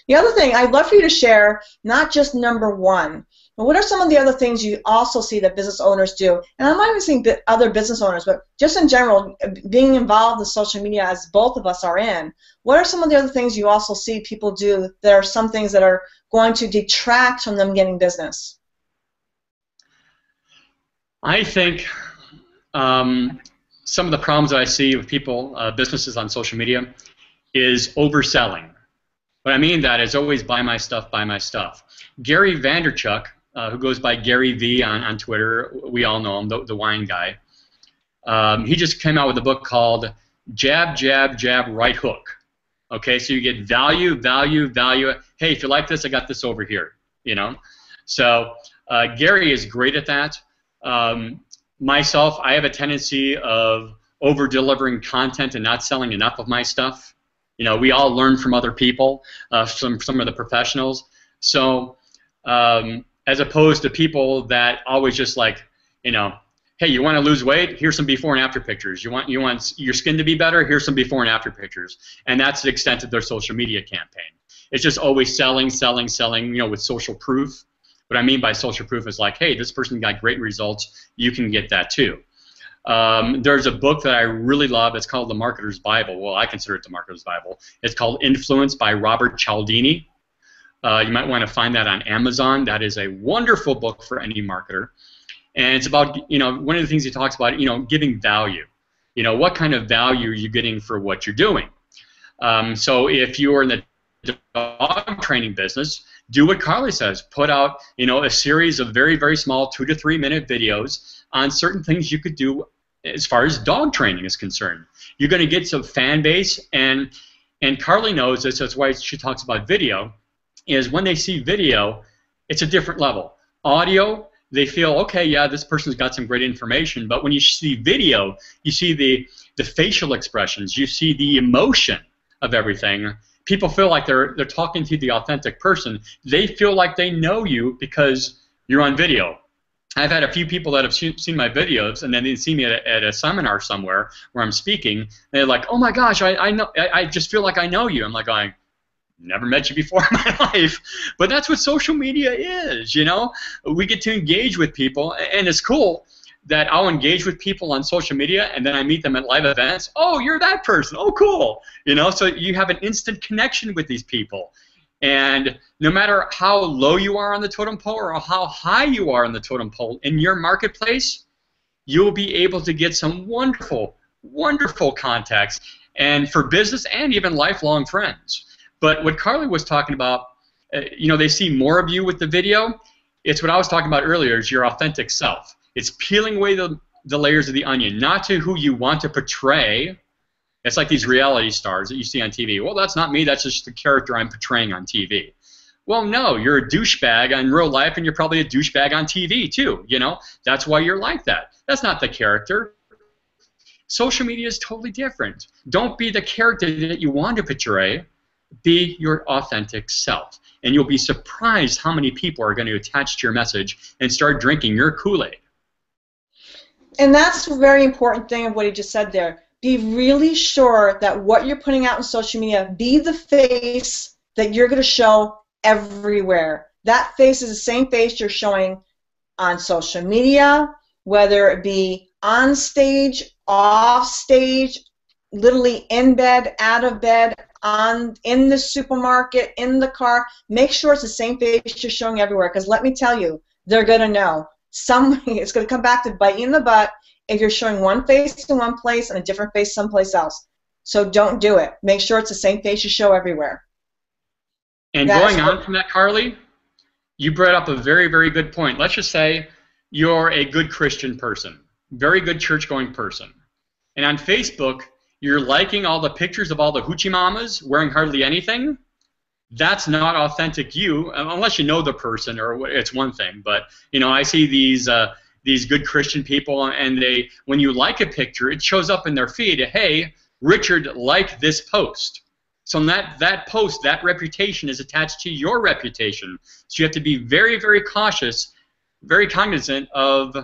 The other thing, I'd love for you to share, not just number one, but what are some of the other things you also see that business owners do? And I'm not even saying other business owners, but just in general, being involved in social media as both of us are in, what are some of the other things you also see people do? There are some things that are going to detract from them getting business. I think some of the problems that I see with people, businesses on social media, is overselling. What I mean that is always buy my stuff, buy my stuff. Gary Vaynerchuk, who goes by Gary V on Twitter, we all know him, the wine guy, he just came out with a book called Jab, Jab, Jab, Right Hook. Okay, so you get value, value, value. Hey, if you like this, I got this over here. So Gary is great at that. Myself, I have a tendency of over-delivering content and not selling enough of my stuff. You know, we all learn from other people, some of the professionals. So as opposed to people that always just like, you know, hey, you want to lose weight? Here's some before and after pictures. You want your skin to be better? Here's some before and after pictures. And that's the extent of their social media campaign. It's just always selling, selling, selling, you know, with social proof. What I mean by social proof is like, hey, this person got great results. You can get that too. There's a book that I really love. It's called The Marketer's Bible. Well, I consider it The Marketer's Bible. It's called Influence by Robert Cialdini. You might want to find that on Amazon. That is a wonderful book for any marketer. And it's about, you know, one of the things he talks about, you know, giving value. You know, what kind of value are you getting for what you're doing? So if you're in the dog training business, do what Carly says. Put out, you know, a series of very, very small 2 to 3 minute videos on certain things you could do as far as dog training is concerned. You're going to get some fan base, and Carly knows this. That's why she talks about video. Is when they see video, it's a different level. Audio, they feel, okay, yeah, this person's got some great information, but when you see video, you see the facial expressions, you see the emotion of everything. People feel like they're talking to the authentic person. They feel like they know you because you're on video. I've had a few people that have seen my videos, and then they see me at a seminar somewhere where I'm speaking, and they're like, oh my gosh, I just feel like I know you. I'm like going, never met you before in my life. But that's what social media is, you know? We get to engage with people, and it's cool that I'll engage with people on social media, and then I meet them at live events. Oh, you're that person. Oh, cool. You know, so you have an instant connection with these people. And no matter how low you are on the totem pole or how high you are on the totem pole in your marketplace, you'll be able to get some wonderful, wonderful contacts, and for business and even lifelong friends. But what Carly was talking about, you know, they see more of you with the video. It's what I was talking about earlier, is your authentic self. It's peeling away the layers of the onion, not to who you want to portray. It's like these reality stars that you see on TV. Well, that's not me. That's just the character I'm portraying on TV. Well, no, you're a douchebag in real life, and you're probably a douchebag on TV too. You know, that's why you're like that. That's not the character. Social media is totally different. Don't be the character that you want to portray. Be your authentic self, and you'll be surprised how many people are going to attach to your message and start drinking your Kool-Aid. And that's a very important thing of what he just said there. Be really sure that what you're putting out in social media, be the face that you're going to show everywhere. That face is the same face you're showing on social media, whether it be on stage, off stage, literally in bed, out of bed, in the supermarket, in the car. Make sure it's the same face you're showing everywhere, because let me tell you, they're going to know. It's going to come back to bite you in the butt if you're showing one face in one place and a different face someplace else. So don't do it. Make sure it's the same face you show everywhere. And going on from that, Carly, you brought up a very, very good point. Let's just say you're a good Christian person, very good church-going person. And on Facebook, you're liking all the pictures of all the hoochie mamas wearing hardly anything. That's not authentic you, unless you know the person, or it's one thing. But you know, I see these good Christian people, and when you like a picture, it shows up in their feed. Hey, Richard liked this post. So that post, that reputation is attached to your reputation. So you have to be very, very cautious, very cognizant of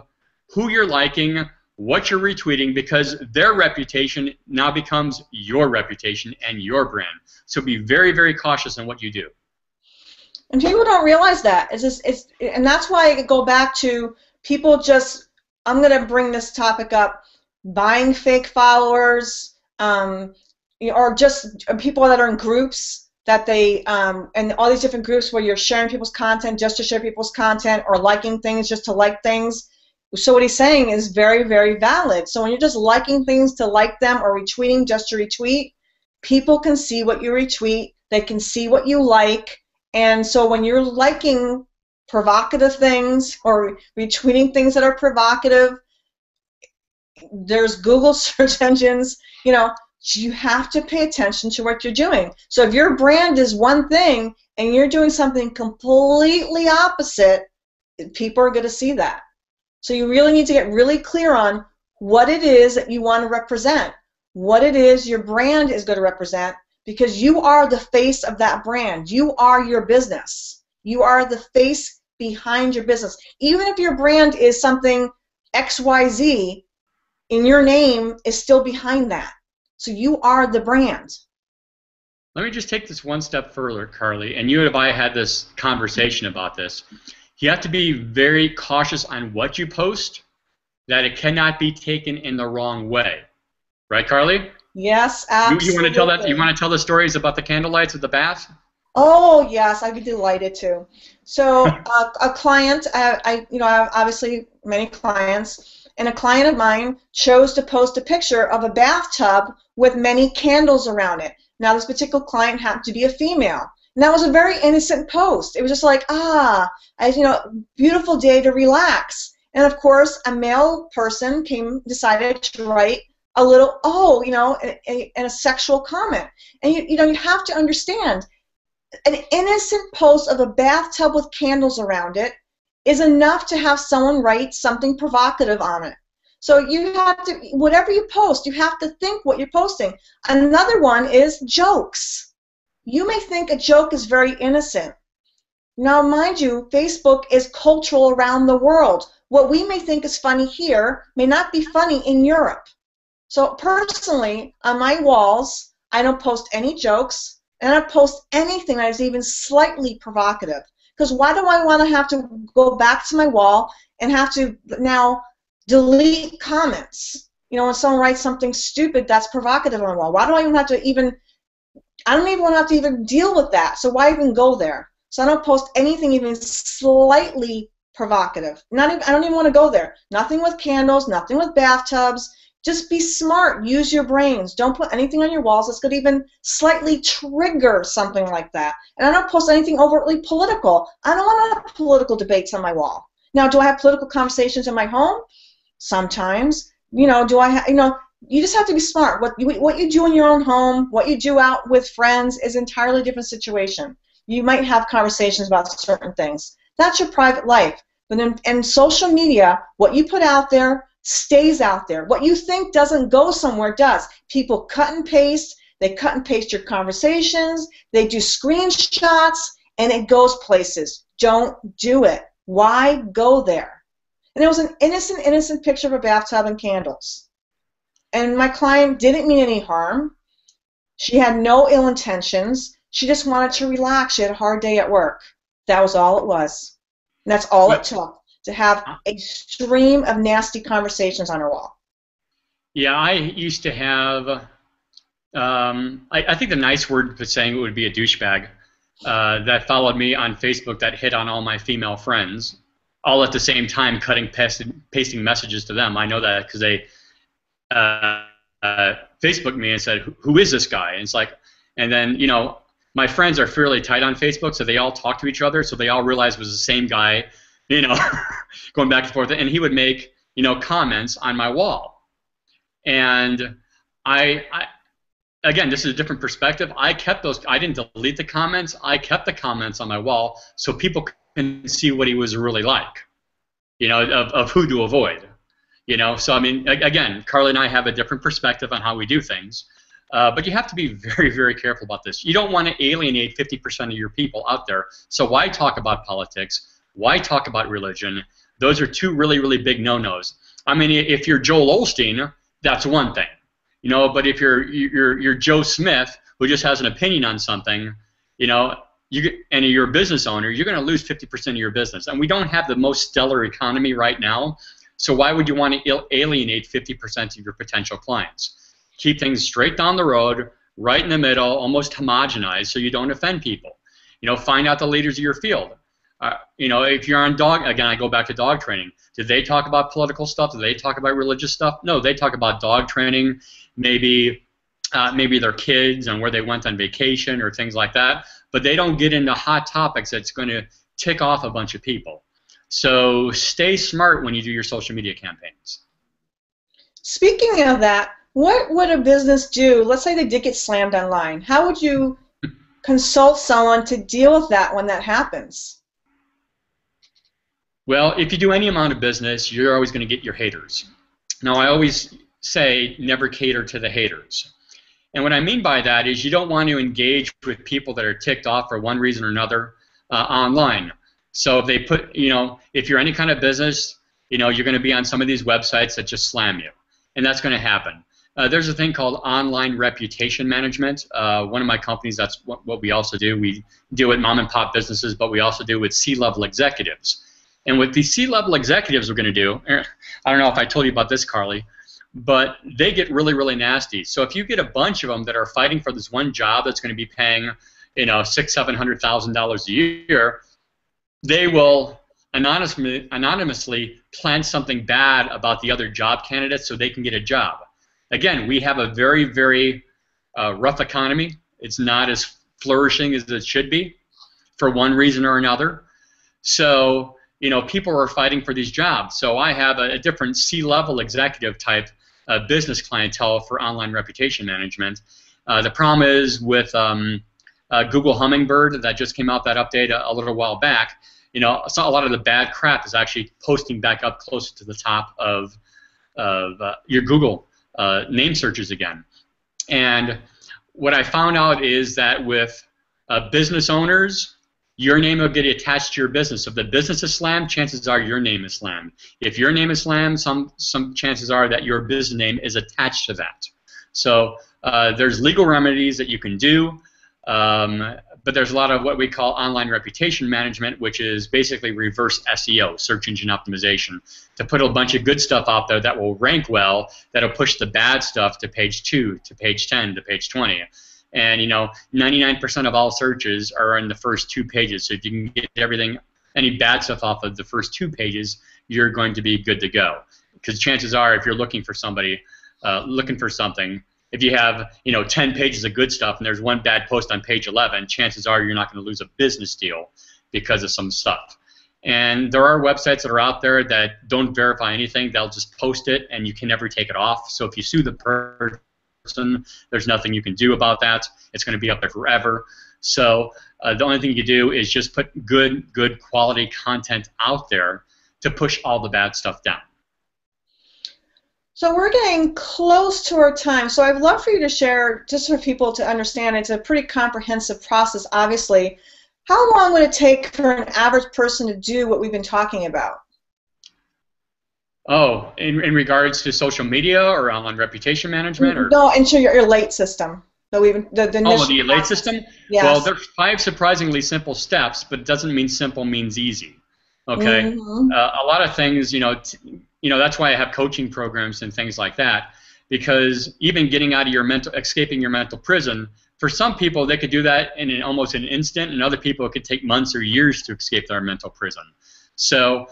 who you're liking, what you're retweeting, because their reputation now becomes your reputation and your brand. So be very, very cautious in what you do. And people don't realize that. And that's why I go back to people just, I'm going to bring this topic up, buying fake followers, or just people that are in groups that and all these different groups where you're sharing people's content just to share people's content, or liking things just to like things. So what he's saying is very, very valid. So when you're just liking things to like them, or retweeting just to retweet, people can see what you retweet, they can see what you like, and so when you're liking provocative things or retweeting things that are provocative, there's Google search engines, you know, you have to pay attention to what you're doing. So if your brand is one thing and you're doing something completely opposite, people are going to see that. So you really need to get really clear on what it is that you want to represent, what it is your brand is going to represent, because you are the face of that brand. You are your business. You are the face behind your business. Even if your brand is something XYZ, in your name is still behind that. So you are the brand. Let me just take this one step further, Carly, and you and I had this conversation about this. You have to be very cautious on what you post, that it cannot be taken in the wrong way. Right, Carly? Yes, absolutely. You want to tell that? You want to tell the stories about the candlelights at the bath? Oh yes, I'd be delighted to. So a client, I have obviously many clients, and a client of mine chose to post a picture of a bathtub with many candles around it. Now this particular client happened to be a female. And that was a very innocent post. It was just like, beautiful day to relax. And of course, a male person decided to write a little, and a sexual comment. And you have to understand, an innocent post of a bathtub with candles around it is enough to have someone write something provocative on it. So you have to, whatever you post, you have to think what you're posting. Another one is jokes. You may think a joke is very innocent. Now, mind you, Facebook is cultural around the world. What we may think is funny here may not be funny in Europe. So personally, on my walls, I don't post any jokes, and I don't post anything that is even slightly provocative. Because why do I want to have to go back to my wall and have to now delete comments? When someone writes something stupid that's provocative on the wall, why do I even have to I don't even want to have to even deal with that. So why even go there? So I don't post anything even slightly provocative. I don't even want to go there. Nothing with candles, nothing with bathtubs. Just be smart. Use your brains. Don't put anything on your walls that's going to even slightly trigger something like that. And I don't post anything overtly political. I don't want to have political debates on my wall. Now, do I have political conversations in my home? Sometimes. Do I have, you just have to be smart. What you do in your own home, what you do out with friends is an entirely different situation. You might have conversations about certain things. That's your private life. But in social media, what you put out there stays out there. What you think doesn't go somewhere does. People cut and paste. They cut and paste your conversations. They do screenshots, and it goes places. Don't do it. Why go there? And it was an innocent picture of a bathtub and candles. And my client didn't mean any harm. She had no ill intentions. She just wanted to relax. She had a hard day at work. That was all it was. And that's all it took to have a stream of nasty conversations on her wall. Yeah, I used to have, I think the nice word for saying it would be a douchebag that followed me on Facebook that hit on all my female friends, all at the same time cutting, pasting messages to them. I know that because they Facebooked me and said, who is this guy? And it's like, and then, my friends are fairly tight on Facebook, so they all talk to each other, so they all realized it was the same guy, going back and forth, and he would make, comments on my wall. And I again, this is a different perspective. I kept those, I didn't delete the comments, I kept the comments on my wall so people can see what he was really like, of who to avoid. So I mean, again, Carly and I have a different perspective on how we do things, but you have to be very, very careful about this. You don't want to alienate 50% of your people out there, so why talk about politics? Why talk about religion? Those are two really, really big no-nos. I mean, if you're Joel Osteen, that's one thing, but if you're Joe Smith, who just has an opinion on something, and you're a business owner, you're going to lose 50% of your business. And we don't have the most stellar economy right now, so why would you want to alienate 50% of your potential clients? Keep things straight down the road, right in the middle, almost homogenized, so you don't offend people. Find out the leaders of your field. If you're on dog, again, I go back to dog training. Did they talk about political stuff? Did they talk about religious stuff? No, they talk about dog training, maybe their kids and where they went on vacation or things like that. But they don't get into hot topics that's going to tick off a bunch of people. So stay smart when you do your social media campaigns. Speaking of that, what would a business do? Let's say they did get slammed online. How would you consult someone to deal with that when that happens? Well, if you do any amount of business, you're always going to get your haters. Now, I always say never cater to the haters. And what I mean by that is you don't want to engage with people that are ticked off for one reason or another online. So if they put, if you're any kind of business, you're going to be on some of these websites that just slam you, and that's going to happen. There's a thing called online reputation management. One of my companies, that's what we also do. We deal with mom and pop businesses, but we also deal with C-level executives. And what these C-level executives are going to do, I don't know if I told you about this, Carly, but they get really, really nasty. So if you get a bunch of them that are fighting for this one job that's going to be paying, $600,000-$700,000 a year, they will anonymously plan something bad about the other job candidates so they can get a job. Again, we have a very, very rough economy. It's not as flourishing as it should be for one reason or another. So, people are fighting for these jobs. So I have a different C-level executive type business clientele for online reputation management. The problem is with Google Hummingbird that just came out, that update a little while back, so a lot of the bad crap is actually posting back up closer to the top of your Google name searches again. And what I found out is that with business owners, your name will get attached to your business. If the business is slammed, chances are your name is slammed. If your name is slammed, some chances are that your business name is attached to that. So there's legal remedies that you can do, but there's a lot of what we call online reputation management, which is basically reverse SEO, search engine optimization, to put a bunch of good stuff out there that will rank well, that'll push the bad stuff to page 2, to page 10, to page 20. And 99% of all searches are in the first 2 pages. So if you can get everything, any bad stuff off of the first 2 pages, you're going to be good to go. Because chances are, if you're looking for somebody, looking for something, if you have 10 pages of good stuff and there's one bad post on page 11, chances are you're not going to lose a business deal because of some stuff. And there are websites that are out there that don't verify anything. They'll just post it and you can never take it off. So if you sue the person, there's nothing you can do about that. It's going to be up there forever. So the only thing you can do is just put good quality content out there to push all the bad stuff down. So we're getting close to our time. So I'd love for you to share, just for people to understand, it's a pretty comprehensive process, obviously. How long would it take for an average person to do what we've been talking about? Oh, in regards to social media or online reputation management? Or? No, into your allayed system. So the allayed system? Yes. Well, there's 5 surprisingly simple steps, but it doesn't mean simple means easy. Okay? Mm-hmm. A lot of things, that's why I have coaching programs and things like that, because even getting out of escaping your mental prison, for some people they could do that in almost an instant, and other people it could take months or years to escape their mental prison. So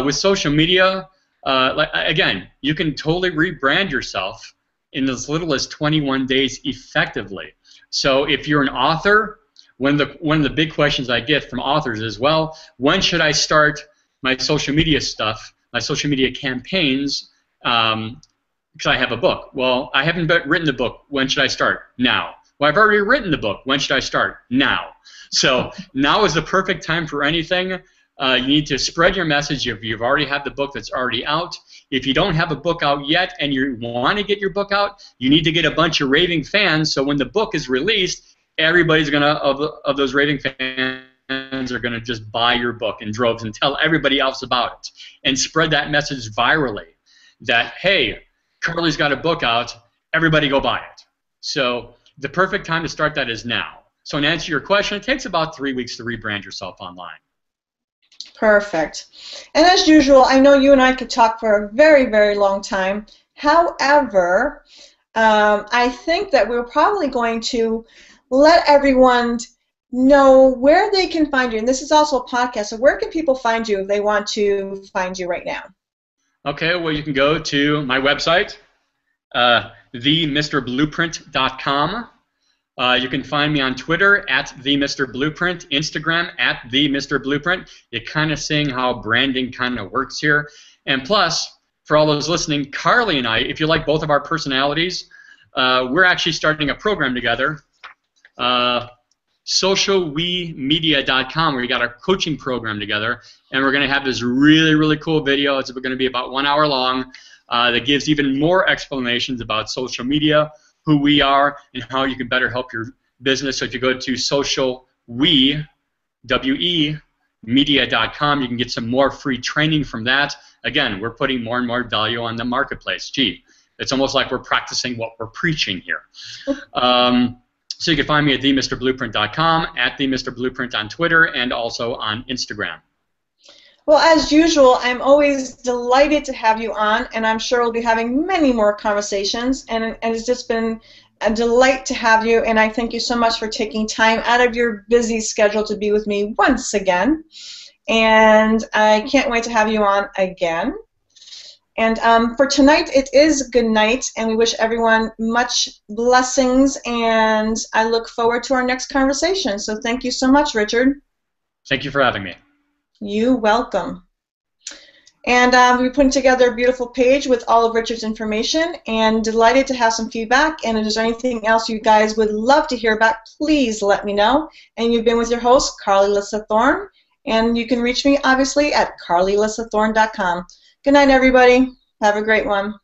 with social media, again, you can totally rebrand yourself in as little as 21 days effectively. So if you're an author, one of the big questions I get from authors is, well, when should I start my social media stuff, my social media campaigns, because I have a book? Well, I haven't written the book. When should I start? Now. Well, I've already written the book. When should I start? Now. So now is the perfect time for anything. You need to spread your message if you've already had the book that's already out. If you don't have a book out yet and you want to get your book out, you need to get a bunch of raving fans, so when the book is released, everybody's going to, of those raving fans are going to just buy your book in droves and tell everybody else about it. And spread that message virally that, hey, Carly's got a book out, everybody go buy it. So the perfect time to start that is now. So in answer to your question, it takes about 3 weeks to rebrand yourself online. Perfect. And as usual, I know you and I could talk for a very, very long time. However, I think that we're probably going to let everyone know where they can find you. And this is also a podcast, so where can people find you if they want to find you right now? Okay, well, you can go to my website, themrblueprint.com. You can find me on Twitter @TheMrBlueprint, Instagram @TheMrBlueprint. You're kind of seeing how branding kind of works here. And plus, for all those listening, Carly and I, if you like both of our personalities, we're actually starting a program together, socialwemedia.com, where we got our coaching program together, and we're going to have this really, really cool video. It's going to be about 1 hour long that gives even more explanations about social media, who we are and how you can better help your business. So if you go to media.com, you can get some more free training from that. Again, we're putting more and more value on the marketplace. Gee, it's almost like we're practicing what we're preaching here. So you can find me at themrblueprint.com, at themrblueprint on Twitter, and also on Instagram. Well, as usual, I'm always delighted to have you on, and I'm sure we'll be having many more conversations, and it's just been a delight to have you, and I thank you so much for taking time out of your busy schedule to be with me once again, and I can't wait to have you on again. And for tonight, it is good night, and we wish everyone much blessings, and I look forward to our next conversation. So thank you so much, Richard. Thank you for having me. You're welcome. And we're putting together a beautiful page with all of Richard's information, and delighted to have some feedback. And if there's anything else you guys would love to hear about, please let me know. And you've been with your host, Carly Lissa Thorne, and you can reach me, obviously, at carlylissathorne.com. Good night, everybody. Have a great one.